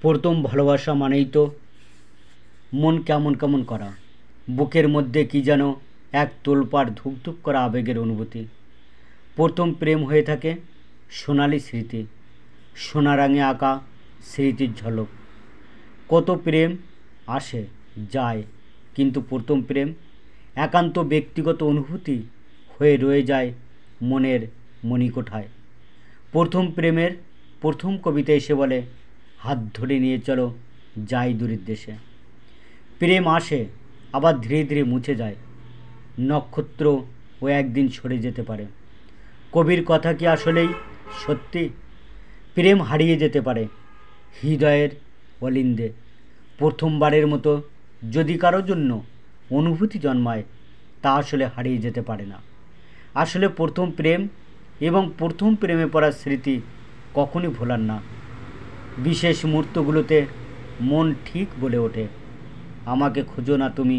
প্রথম ভালোবাসা মানেই তো মন কেমন কেমন করা, বুকের মধ্যে কি যেন এক তোলপাড় ধুকধুক করা আবেগের অনুভূতি। প্রথম প্রেম হয়ে থাকে সোনালি স্মৃতি, সোনা রঙে আঁকা স্মৃতির ঝলক। কত প্রেম আসে যায়, কিন্তু প্রথম প্রেম একান্ত ব্যক্তিগত অনুভূতি হয়ে রয়ে যায় মনের মণিকোঠায়। প্রথম প্রেমের প্রথম কবিতা এসে বলে, হাত ধরে নিয়ে চলো যাই দূরের দেশে। প্রেম আসে আবার ধীরে ধীরে মুছে যায়, নক্ষত্র ও একদিন সরে যেতে পারে। কবির কথা কি আসলেই সত্যি? প্রেম হারিয়ে যেতে পারে হৃদয়ের অলিন্দে। প্রথমবারের মতো যদি কারো জন্য অনুভূতি জন্মায়, তা আসলে হারিয়ে যেতে পারে না। আসলে প্রথম প্রেম এবং প্রথম প্রেমে পড়া স্মৃতি কখনই ভোলার না। বিশেষ মুহূর্তগুলোতে মন ঠিক বলে ওঠে, আমাকে খুঁজো না তুমি,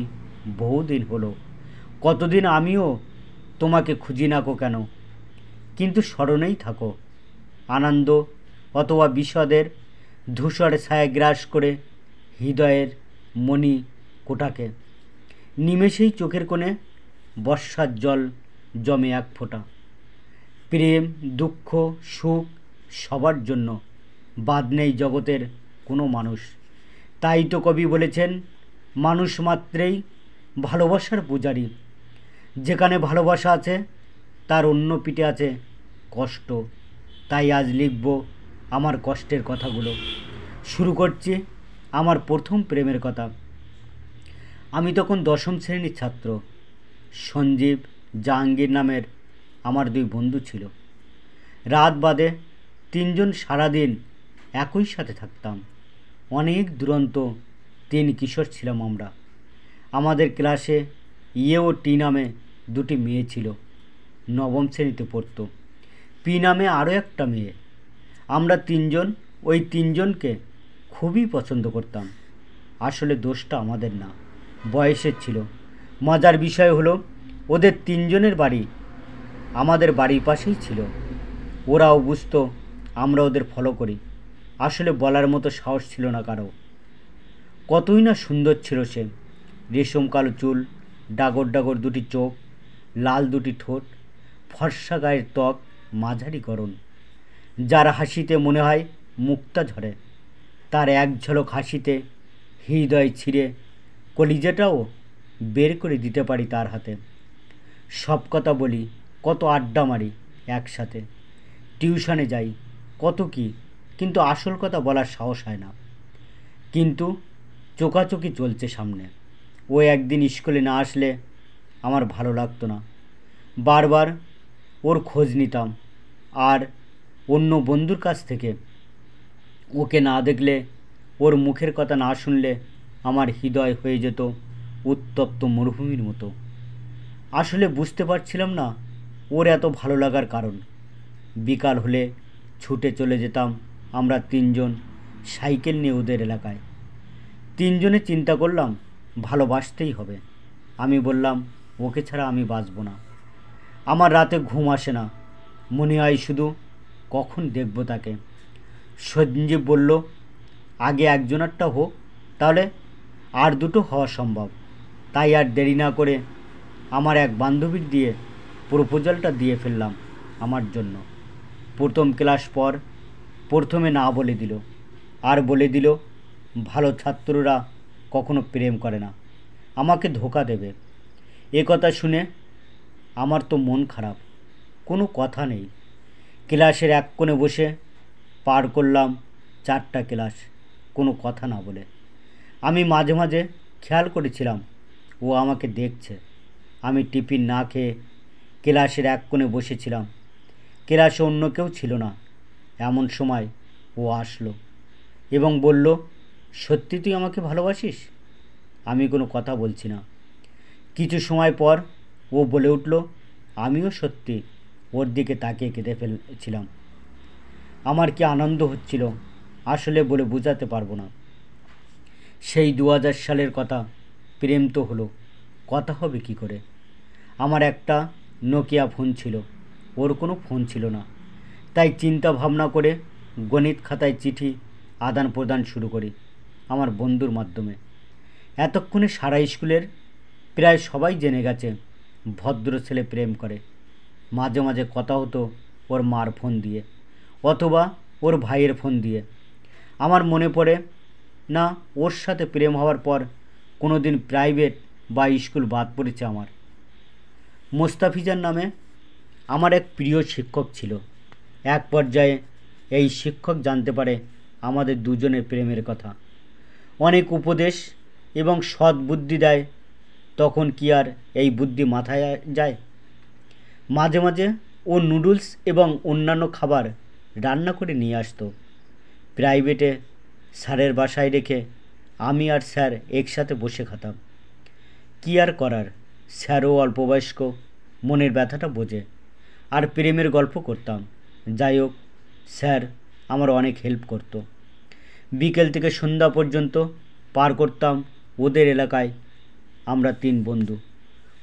বহুদিন হলো, কতদিন আমিও তোমাকে খুঁজি না কো কেন, কিন্তু স্মরণেই থাকো। আনন্দ অথবা বিষাদের ধূসর ছায়া গ্রাস করে হৃদয়ের মণি কোটাকে। নিমেষেই চোখের কোণে বর্ষার জল জমে এক ফোঁটা। প্রেম দুঃখ সুখ সবার জন্য, বাদ নেই জগতের কোনো মানুষ। তাই তো কবি বলেছেন, মানুষ মাত্রেই ভালোবাসার পূজারী। যেখানে ভালোবাসা আছে তার অন্য পিঠে আছে কষ্ট। তাই আজ লিখব আমার কষ্টের কথাগুলো। শুরু করছি আমার প্রথম প্রেমের কথা। আমি তখন দশম শ্রেণীর ছাত্র। সঞ্জীব, জাহাঙ্গীর নামের আমার দুই বন্ধু ছিল। রাত বাদে তিনজন সারাদিন একই সাথে থাকতাম। অনেক দুরন্ত তিন কিশোর ছিলাম আমরা। আমাদের ক্লাসে ইয়ে ও টি নামে দুটি মেয়ে ছিল, নবম শ্রেণীতে পড়তো। পি নামে আরও একটা মেয়ে। আমরা তিনজন ওই তিনজনকে খুবই পছন্দ করতাম। আসলে দোষটা আমাদের না, বয়সের ছিল। মজার বিষয় হলো, ওদের তিনজনের বাড়ি আমাদের বাড়ির পাশেই ছিল। ওরাও বুঝতো আমরা ওদের ফলো করি। আসলে বলার মতো সাহস ছিল না কারো। কতই না সুন্দর ছিল সে, রেশম কালো চুল, ডাগর ডাগর দুটি চোখ, লাল দুটি ঠোঁট, ফর্সা গায়ের ত্বক, মাঝারি গড়ন। যার হাসিতে মনে হয় মুক্তা ঝরে, তার এক ঝলক হাসিতে হৃদয় ছিঁড়ে কলিজাটাও বের করে দিতে পারি তার হাতে। সব কথা বলি, কত আড্ডা মারি একসাথে, টিউশনে যাই, কত কি, কিন্তু আসল কথা বলার সাহস হয় না। কিন্তু চোখাচোখি চলছে সামনে। ও একদিন স্কুলে না আসলে আমার ভালো লাগতো না। বারবার ওর খোঁজ নিতাম, আর অন্য বন্ধুর কাছ থেকে ওকে না দেখলে, ওর মুখের কথা না শুনলে আমার হৃদয় হয়ে যেত উত্তপ্ত মরুভূমির মতো। আসলে বুঝতে পারছিলাম না ওর এত ভালো লাগার কারণ। বিকাল হলে ছুটে চলে যেতাম আমরা তিনজন সাইকেল নিয়ে ওদের এলাকায়। তিনজনে চিন্তা করলাম ভালোবাসতেই হবে। আমি বললাম, ওকে ছাড়া আমি বাঁচব না। আমার রাতে ঘুম আসে না, মনে হয় শুধু কখন দেখব তাকে। সঞ্জীব বলল, আগে একজনেরটা হোক, তাহলে আর দুটো হওয়া সম্ভব। তাই আর দেরি না করে আমার এক বান্ধবীর দিয়ে প্রপোজালটা দিয়ে ফেললাম আমার জন্য। প্রথম ক্লাস পর প্রথমে না বলে দিল, আর বলে দিল ভালো ছাত্ররা কখনো প্রেম করে না, আমাকে ধোঁকা দেবে। এ কথা শুনে আমার তো মন খারাপ, কোনো কথা নেই। ক্লাসের এক কোণে বসে পার করলাম 4টা ক্লাস কোনো কথা না বলে। আমি মাঝে মাঝে খেয়াল করেছিলাম ও আমাকে দেখছে। আমি টিফিন না খেয়ে ক্লাসের এক কোণে বসেছিলাম। ক্লাসে অন্য কেউ ছিল না। এমন সময় ও আসলো এবং বলল, সত্যি তুই আমাকে ভালোবাসিস? আমি কোনো কথা বলছি না। কিছু সময় পর ও বলে উঠল, আমিও সত্যি ওর দিকে তাকিয়ে কেঁদে ফেলছিলাম। আমার কি আনন্দ হচ্ছিল আসলে বলে বোঝাতে পারবো না। সেই 2000 সালের কথা। প্রেম তো হলো, কথা হবে কি করে? আমার একটা নোকিয়া ফোন ছিল, ওর কোনো ফোন ছিল না। তাই চিন্তা ভাবনা করে গণিত খাতায় চিঠি আদান প্রদান শুরু করি আমার বন্ধুর মাধ্যমে। এতক্ষণে সারা স্কুলের প্রায় সবাই জেনে গেছে ভদ্র ছেলে প্রেম করে। মাঝে মাঝে কথা হতো ওর মার ফোন দিয়ে অথবা ওর ভাইয়ের ফোন দিয়ে। আমার মনে পড়ে না ওর সাথে প্রেম হওয়ার পর কোনো দিন প্রাইভেট বা স্কুল বাদ পড়েছে আমার। মোস্তাফিজার নামে আমার এক প্রিয় শিক্ষক ছিল। এক পর্যায়ে এই শিক্ষক জানতে পারে আমাদের দুজনের প্রেমের কথা। অনেক উপদেশ এবং সৎ বুদ্ধি দেয়। তখন কি আর এই বুদ্ধি মাথায় যায়? মাঝে মাঝে ও নুডলস এবং অন্যান্য খাবার রান্না করে নিয়ে আসতো। প্রাইভেটে স্যারের বাসায় রেখে আমি আর স্যার একসাথে বসে খেতাম। কী আর করার, স্যারও অল্পবয়স্ক, মনের ব্যথাটা বোঝে। আর প্রেমের গল্প করতাম। যাই হোক, স্যার আমার অনেক হেল্প করতো। বিকেল থেকে সন্ধ্যা পর্যন্ত পার করতাম ওদের এলাকায়। আমরা 3 বন্ধু।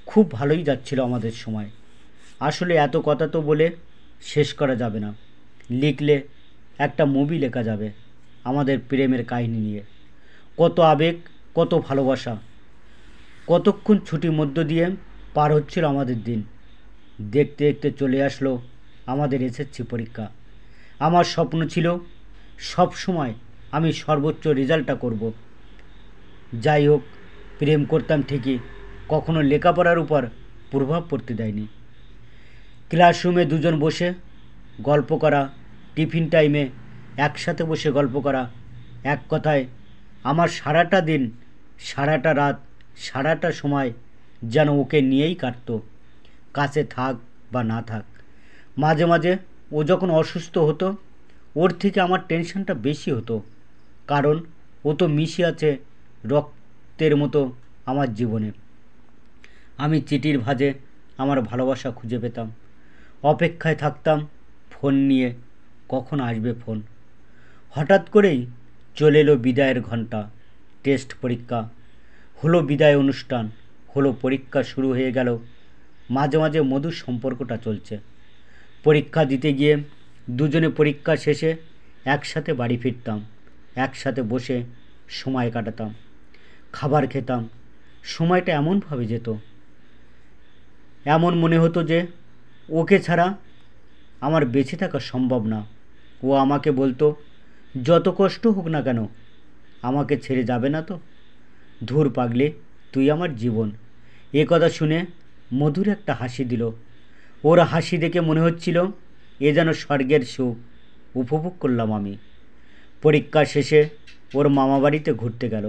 খুব ভালোই যাচ্ছিল আমাদের সময়। আসলে এত কথা তো বলে শেষ করা যাবে না। লিখলে একটা মুভি লেখা যাবে আমাদের প্রেমের কাহিনী নিয়ে। কত আবেগ, কত ভালোবাসা, কতক্ষণ ছুটির মধ্য দিয়ে পার হচ্ছিল আমাদের দিন। দেখতে দেখতে চলে আসলো আমাদের এসএসসি পরীক্ষা। আমার স্বপ্ন ছিল সব সময় আমি সর্বোচ্চ রেজাল্টটা করব। যাই হোক, প্রেম করতাম ঠিকই, কখনো লেখাপড়ার উপর প্রভাব পড়তে দেয়নি। ক্লাসরুমে দুজন বসে গল্প করা, টিফিন টাইমে একসাথে বসে গল্প করা, এক কথায় আমার সারাটা দিন, সারাটা রাত, সারাটা সময় যেন ওকে নিয়েই কাটত, কাছে থাক বা না থাক। মাঝে মাঝে ও যখন অসুস্থ হতো ওর থেকে আমার টেনশনটা বেশি হতো, কারণ ও তো মিশে আছে রক্তের মতো আমার জীবনে। আমি চিঠির ভাঁজে আমার ভালোবাসা খুঁজে পেতাম। অপেক্ষায় থাকতাম ফোন নিয়ে, কখন আসবে ফোন। হঠাৎ করেই চলে এলো বিদায়ের ঘন্টা। টেস্ট পরীক্ষা হলো, বিদায় অনুষ্ঠান হলো, পরীক্ষা শুরু হয়ে গেল। মাঝে মাঝে মধুর সম্পর্কটা চলছে। পরীক্ষা দিতে গিয়ে দুজনে পরীক্ষা শেষে একসাথে বাড়ি ফিরতাম, একসাথে বসে সময় কাটাতাম, খাবার খেতাম। সময়টা এমনভাবে যেত, এমন মনে হতো যে ওকে ছাড়া আমার বেঁচে থাকা সম্ভব না। ও আমাকে বলতো, যত কষ্ট হোক না কেন আমাকে ছেড়ে যাবে না তো? ধুর পাগলে, তুই আমার জীবন। এ কথা শুনে মধুর একটা হাসি দিল। ওর হাসি দেখে মনে হচ্ছিল এ যেন স্বর্গের সুখ উপভোগ করলাম আমি। পরীক্ষা শেষে ওর মামাবাড়িতে ঘুরতে গেল।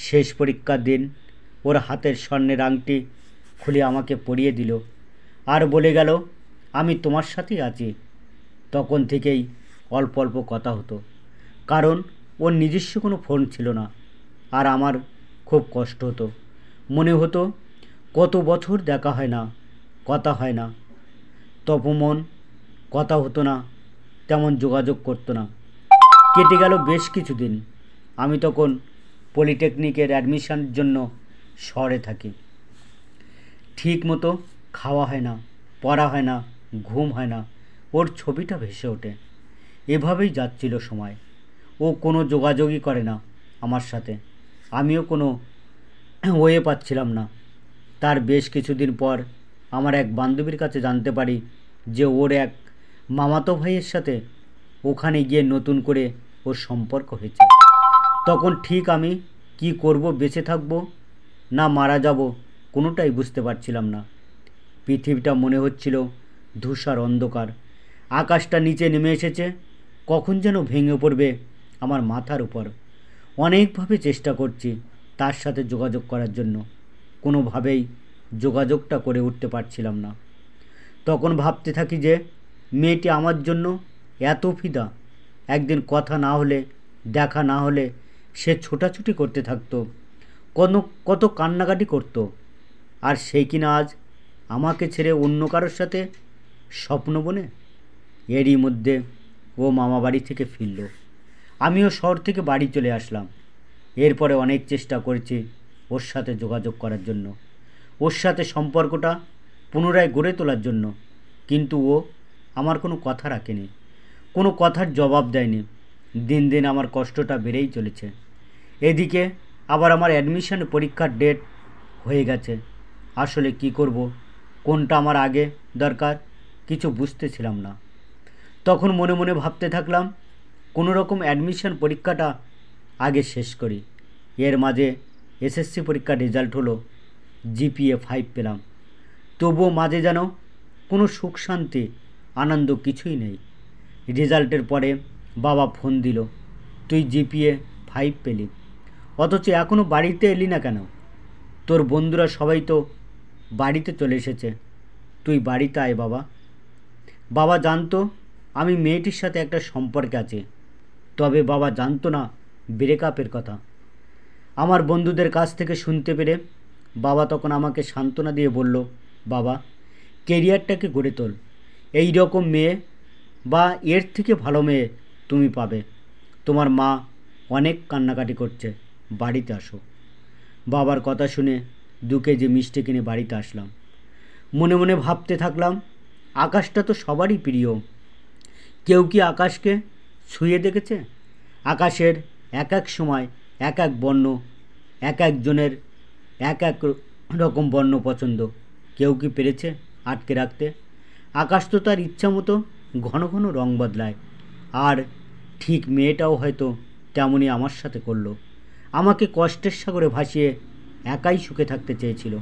শেষ পরীক্ষার দিন ওর হাতের স্বর্ণের আংটি খুলে আমাকে পরিয়ে দিল আর বলে গেল, আমি তোমার সাথেই আছি। তখন থেকেই অল্প অল্প কথা হতো, কারণ ওর নিজস্ব কোনো ফোন ছিল না। আর আমার খুব কষ্ট হতো। মনে হতো কত বছর দেখা হয় না, কথা হয় না। তপমন কথা হতো না, তেমন যোগাযোগ করতো না। কেটে গেল বেশ কিছুদিন। আমি তখন পলিটেকনিকের অ্যাডমিশনের জন্য শহরে থাকি। ঠিক মতো খাওয়া হয় না, পড়া হয় না, ঘুম হয় না। ওর ছবিটা ভেসে ওঠে। এভাবেই যাচ্ছিল সময়। ও কোনো যোগাযোগই করে না আমার সাথে, আমিও কোনো ওয়ে পাচ্ছিলাম না। তার বেশ কিছুদিন পর আমার এক বান্ধবীর কাছে জানতে পারি যে ওর এক মামাতো ভাইয়ের সাথে ওখানে গিয়ে নতুন করে ওর সম্পর্ক হয়েছে। তখন ঠিক আমি কি করব, বেঁচে থাকব না মারা যাব, কোনোটাই বুঝতে পারছিলাম না। পৃথিবীটা মনে হচ্ছিল ধূসর অন্ধকার। আকাশটা নিচে নেমে এসেছে, কখন যেন ভেঙে পড়বে আমার মাথার উপর। অনেকভাবে চেষ্টা করছি তার সাথে যোগাযোগ করার জন্য, কোনোভাবেই যোগাযোগটা করে উঠতে পারছিলাম না। তখন ভাবতে থাকি যে মেয়েটি আমার জন্য এত ফিদা। একদিন কথা না হলে, দেখা না হলে সে ছোটাছুটি করতে থাকতো, কত কান্নাকাটি করতো। আর সেই কিনা আজ আমাকে ছেড়ে অন্য কারোর সাথে স্বপ্ন বনে। এরই মধ্যে ও মামা বাড়ি থেকে ফিরল, আমিও শহর থেকে বাড়ি চলে আসলাম। এরপরে অনেক চেষ্টা করেছি ওর সাথে যোগাযোগ করার জন্য, ওর সাথে সম্পর্কটা পুনরায় গড়ে তোলার জন্য, কিন্তু ও আমার কোনো কথা রাখেনি, কোনো কথার জবাব দেয়নি। দিন দিন আমার কষ্টটা বেড়েই চলেছে। এদিকে আবার আমার অ্যাডমিশন পরীক্ষার ডেট হয়ে গেছে। আসলে কি করব, কোনটা আমার আগে দরকার কিছু বুঝতেছিলাম না। তখন মনে মনে ভাবতে থাকলাম কোনো রকম অ্যাডমিশন পরীক্ষাটা আগে শেষ করি। এর মাঝে এসএসসি পরীক্ষার রেজাল্ট হলো, জিপিএ 5 পেলাম। তবুও মাঝে যেন কোনো সুখ শান্তি আনন্দ কিছুই নেই। রেজাল্টের পরে বাবা ফোন দিল, তুই জিপিএ 5 পেলি, অথচ এখনও বাড়িতে এলি না কেন? তোর বন্ধুরা সবাই তো বাড়িতে চলে এসেছে, তুই বাড়িতে আয় বাবা। বাবা জানতো আমি মেয়েটির সাথে একটা সম্পর্কে আছে, তবে বাবা জানতো না ব্রেকআপের কথা। আমার বন্ধুদের কাছ থেকে শুনতে পেরে বাবা তখন আমাকে সান্ত্বনা দিয়ে বলল, বাবা কেরিয়ারটাকে গড়ে তোল, এই রকম মেয়ে বা এর থেকে ভালো মেয়ে তুমি পাবে। তোমার মা অনেক কান্নাকাটি করছে, বাড়িতে আসো। বাবার কথা শুনে 2 কেজি মিষ্টি কিনে বাড়িতে আসলাম। মনে মনে ভাবতে থাকলাম আকাশটা তো সবারই প্রিয়, কেউ কি আকাশকে ছুঁয়ে দেখেছে? আকাশের এক এক সময় এক এক বর্ণ, এক একজনের এক এক রকম বর্ণ পছন্দ, কেউ কি পেরেছে আটকে রাখতে? আকাশ তো তার ইচ্ছা মতো ঘন ঘন রং বদলায়, আর ঠিক মেয়েটাও হয়তো তেমনই আমার সাথে করলো। আমাকে কষ্টের সাগরে ভাসিয়ে একাই সুখে থাকতে চেয়েছিল।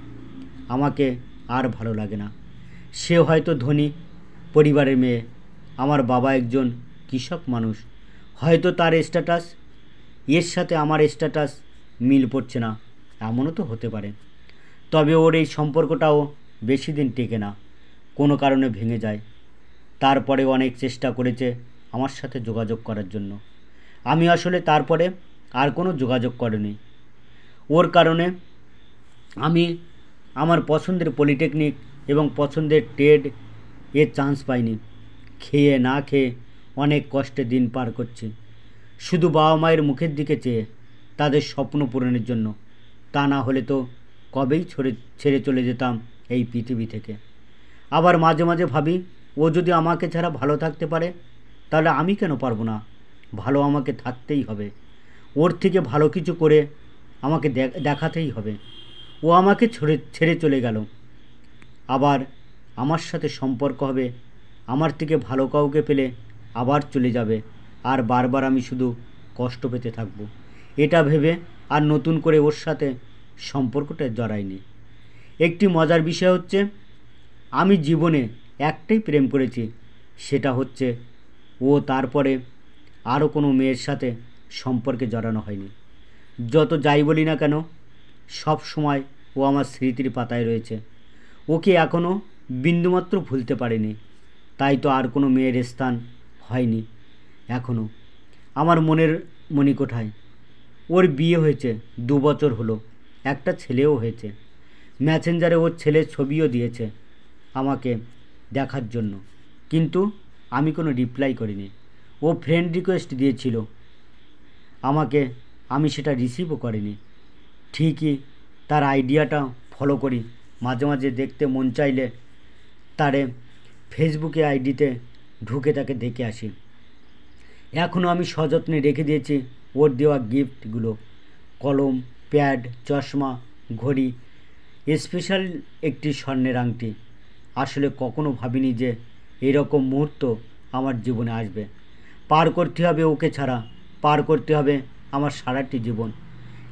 আমাকে আর ভালো লাগে না। সে হয়তো ধনী পরিবারের মেয়ে, আমার বাবা একজন কৃষক মানুষ, হয়তো তার স্ট্যাটাস এর সাথে আমার স্ট্যাটাস মিল পড়ছে না, এমনও তো হতে পারে। তবে ওর এই সম্পর্কটাও বেশি দিন টেকে না, কোনো কারণে ভেঙে যায়। তারপরে অনেক চেষ্টা করেছে আমার সাথে যোগাযোগ করার জন্য, আমি আসলে তারপরে আর কোনো যোগাযোগ করিনি। ওর কারণে আমি আমার পছন্দের পলিটেকনিক এবং পছন্দের ট্রেড এর চান্স পাইনি। খেয়ে না খেয়ে অনেক কষ্টে দিন পার করছি, শুধু বাবা মায়ের মুখের দিকে চেয়ে তাদের স্বপ্ন পূরণের জন্য। তা না হলে তো কবেই ছেড়ে চলে যেতাম এই পৃথিবী থেকে। আবার মাঝে মাঝে ভাবি ও যদি আমাকে ছাড়া ভালো থাকতে পারে, তাহলে আমি কেন পারবো না? ভালো আমাকে থাকতেই হবে, ওর থেকে ভালো কিছু করে আমাকে দেখাতেই হবে। ও আমাকে ছেড়ে চলে গেল, আবার আমার সাথে সম্পর্ক হবে, আমার থেকে ভালো কাউকে পেলে আবার চলে যাবে, আর বারবার আমি শুধু কষ্ট পেতে থাকব। এটা ভেবে আর নতুন করে ওর সাথে সম্পর্কটা জড়াইনি। একটি মজার বিষয় হচ্ছে, আমি জীবনে একটাই প্রেম করেছি, সেটা হচ্ছে ও। তারপরে আরও কোনো মেয়ের সাথে সম্পর্কে জড়ানো হয়নি। যত যাই বলি না কেন, সব সময় ও আমার স্মৃতির পাতায় রয়েছে। ওকে এখনও বিন্দুমাত্র ভুলতে পারিনি, তাই তো আর কোনো মেয়ের স্থান হয়নি এখনও আমার মনের মণিকোঠায়। ওর বিয়ে হয়েছে 2 বছর হলো, একটা ছেলেও হয়েছে। মেসেঞ্জারে ওর ছেলের ছবিও দিয়েছে আমাকে দেখার জন্য, কিন্তু আমি কোনো রিপ্লাই করিনি। ও ফ্রেন্ড রিকোয়েস্ট দিয়েছিল আমাকে, আমি সেটা রিসিভও করিনি। ঠিকই তার আইডিয়াটা ফলো করি, মাঝে মাঝে দেখতে মন চাইলে তারে ফেসবুকে আইডিতে ঢুকে তাকে দেখে আসি। এখনও আমি সযত্নে রেখে দিয়েছি ওর দেওয়া গিফটগুলো, কলম, প্যাড, চশমা, ঘড়ি, স্পেশাল একটি স্বর্ণের আংটি। আসলে কখনো ভাবিনি যে এরকম মুহূর্ত আমার জীবনে আসবে। পার করতে হবে ওকে ছাড়া, পার করতে হবে আমার সারাটি জীবন।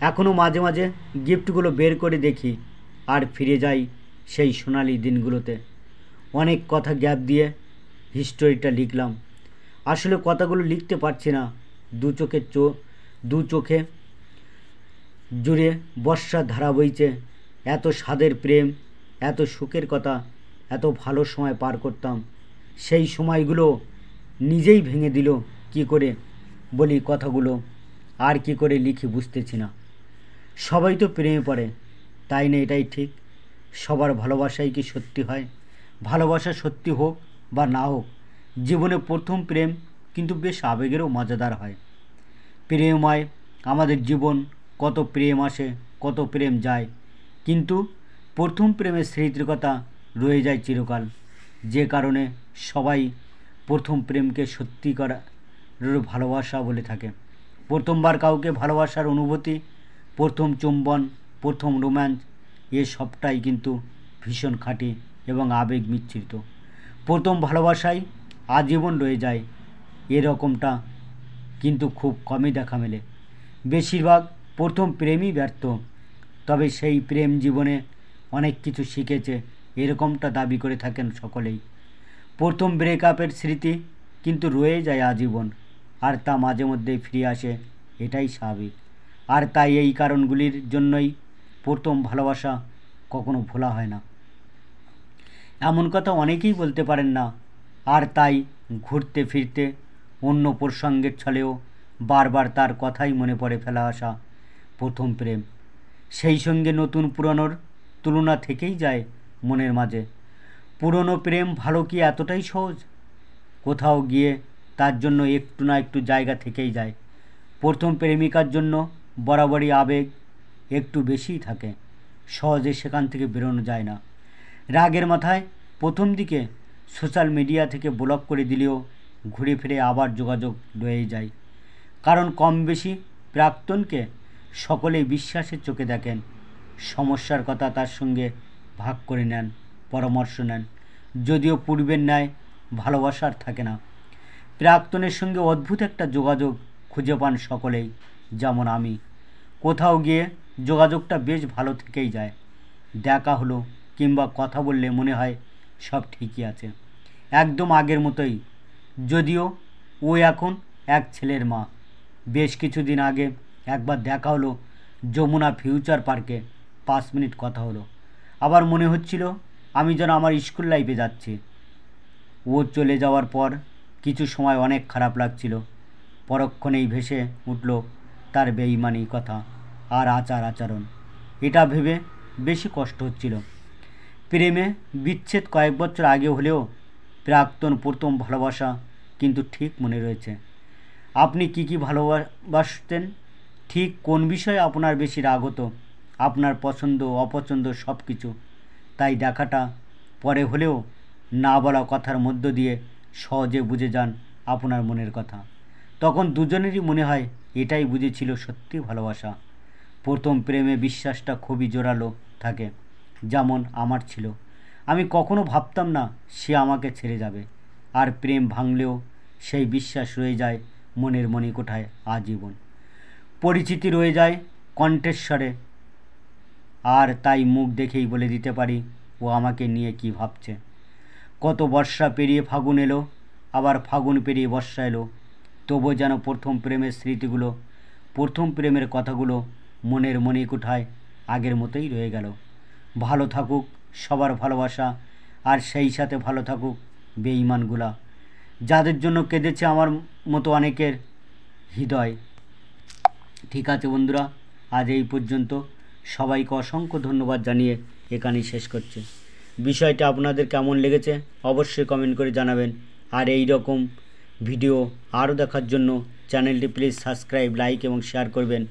এখনও মাঝে মাঝে গিফটগুলো বের করে দেখি আর ফিরে যাই সেই সোনালি দিনগুলোতে। অনেক কথা গ্যাপ দিয়ে হিস্টোরিটা লিখলাম। আসলে কথাগুলো লিখতে পারছি না, দু চোখে জুড়ে বর্ষার ধারা বইছে। এত স্বাদের প্রেম, এত সুখের কথা, এত ভালো সময় পার করতাম, সেই সময়গুলো নিজেই ভেঙে দিল। কি করে বলি কথাগুলো, আর কি করে লিখি বুঝতেছি না। সবাই তো প্রেমে পড়ে, তাই না? এটাই ঠিক। সবার ভালোবাসাই কি সত্যি হয়? ভালোবাসা সত্যি হোক বা না হোক, জীবনে প্রথম প্রেম কিন্তু বেশ আবেগেরও মজাদার হয়। প্রেমময় আমাদের জীবন, কত প্রেম আসে, কত প্রেম যায়, কিন্তু প্রথম প্রেমের স্মৃতির কথা রয়ে যায় চিরকাল। যে কারণে সবাই প্রথম প্রেমকে সত্যি ভালোবাসা বলে থাকে। প্রথমবার কাউকে ভালোবাসার অনুভূতি, প্রথম চুম্বন, প্রথম রোম্যান্স, এ সবটাই কিন্তু ভীষণ খাঁটি এবং আবেগ মিশ্রিত। প্রথম ভালোবাসায় আজীবন রয়ে যায় এরকমটা কিন্তু খুব কমই দেখা মেলে। বেশিরভাগ প্রথম প্রেমই ব্যর্থ, তবে সেই প্রেম জীবনে অনেক কিছু শিখেছে এরকমটা দাবি করে থাকেন সকলেই। প্রথম ব্রেকআপের স্মৃতি কিন্তু রয়ে যায় আজীবন, আর তা মাঝে মধ্যেই ফিরে আসে, এটাই স্বাভাবিক। আর তাই এই কারণগুলির জন্যই প্রথম ভালোবাসা কখনো ভোলা হয় না। এমন কথা অনেকেই বলতে পারেন না, আর তাই ঘুরতে ফিরতে অন্য প্রসঙ্গের ছলেও বারবার তার কথাই মনে পড়ে ফেলা আসা প্রথম প্রেম। সেই সঙ্গে নতুন পুরনোর তুলনা থেকেই যায় মনের মাঝে। পুরনো প্রেম ভালো কি এতটাই সহজ? কোথাও গিয়ে তার জন্য একটু না একটু জায়গা থেকেই যায়। প্রথম প্রেমিকার জন্য বরাবরই আবেগ একটু বেশিই থাকে, সহজে সেখান থেকে বেরোনো যায় না। রাগের মাথায় প্রথম দিকে সোশ্যাল মিডিয়া থেকে ব্লক করে দিলেও ঘুরে ফিরে আবার যোগাযোগ রয়েই যায়, কারণ কম বেশি প্রাক্তনকে সকলেই বিশ্বাসের চোখে দেখেন, সমস্যার কথা তার সঙ্গে ভাগ করে নেন, পরামর্শ নেন। যদিও পূর্বের ন্যায় ভালোবাসার থাকে না, প্রাক্তনের সঙ্গে অদ্ভুত একটা যোগাযোগ খুঁজে পান সকলেই, যেমন আমি। কোথাও গিয়ে যোগাযোগটা বেশ ভালো থেকেই যায়, দেখা হলো কিংবা কথা বললে মনে হয় সব ঠিকই আছে, একদম আগের মতোই। যদিও ও এখন এক ছেলের মা। বেশ কিছুদিন আগে একবার দেখা হলো যমুনা ফিউচার পার্কে, 5 মিনিট কথা হলো। আবার মনে হচ্ছিল আমি যেন আমার স্কুল লাইফে যাচ্ছি। ও চলে যাওয়ার পর কিছু সময় অনেক খারাপ লাগছিল, পরক্ষণেই ভেসে উঠল তার বেঈমানি কথা আর আচরণ। এটা ভেবে বেশি কষ্ট হচ্ছিল। প্রেমে বিচ্ছেদ কয়েক বছর আগে হলেও প্রাক্তন প্রথম ভালোবাসা কিন্তু ঠিক মনে রয়েছে। আপনি কি ভালোবাসতেন, ঠিক কোন বিষয়ে আপনার বেশি রাগ হতো, আপনার পছন্দ অপছন্দ সব কিছু। তাই দেখাটা পরে হলেও না বলা কথার মধ্য দিয়ে সহজে বুঝে যান আপনার মনের কথা। তখন দুজনেরই মনে হয় এটাই বুঝেছিল সত্যি ভালোবাসা। প্রথম প্রেমে বিশ্বাসটা খুবই জোরালো থাকে, যেমন আমার ছিল। আমি কখনো ভাবতাম না সে আমাকে ছেড়ে যাবে, আর প্রেম ভাঙলেও সেই বিশ্বাস রয়ে যায় মনের মণিকোঠায় আজীবন। পরিচিতি রয়ে যায় কণ্ঠস্বরে, আর তাই মুখ দেখেই বলে দিতে পারি ও আমাকে নিয়ে কি ভাবছে। কত বর্ষা পেরিয়ে ফাগুন এলো, আবার ফাগুন পেরিয়ে বর্ষা এলো, তবু যেন প্রথম প্রেমের স্মৃতিগুলো, প্রথম প্রেমের কথাগুলো মনের মণিকোঠায় আগের মতোই রয়ে গেল। ভালো থাকুক সবার ভালোবাসা, আর সেই সাথে ভালো থাকুক বেঈমানগুলা, যাদের জন্য কেঁদেছে আমার মতো অনেকের হৃদয়। ঠিক আছে বন্ধুরা, আজ এই পর্যন্ত। সবাইকে অসংখ্য ধন্যবাদ জানিয়ে এখানেই শেষ করছি। বিষয়টা আপনাদের কেমন লেগেছে অবশ্যই কমেন্ট করে জানাবেন। আর এই রকম ভিডিও আরও দেখার জন্য চ্যানেলটি প্লিজ সাবস্ক্রাইব, লাইক এবং শেয়ার করবেন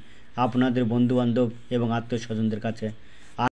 আপনাদের বন্ধুবান্ধব এবং আত্মীয়স্বজনদের কাছে।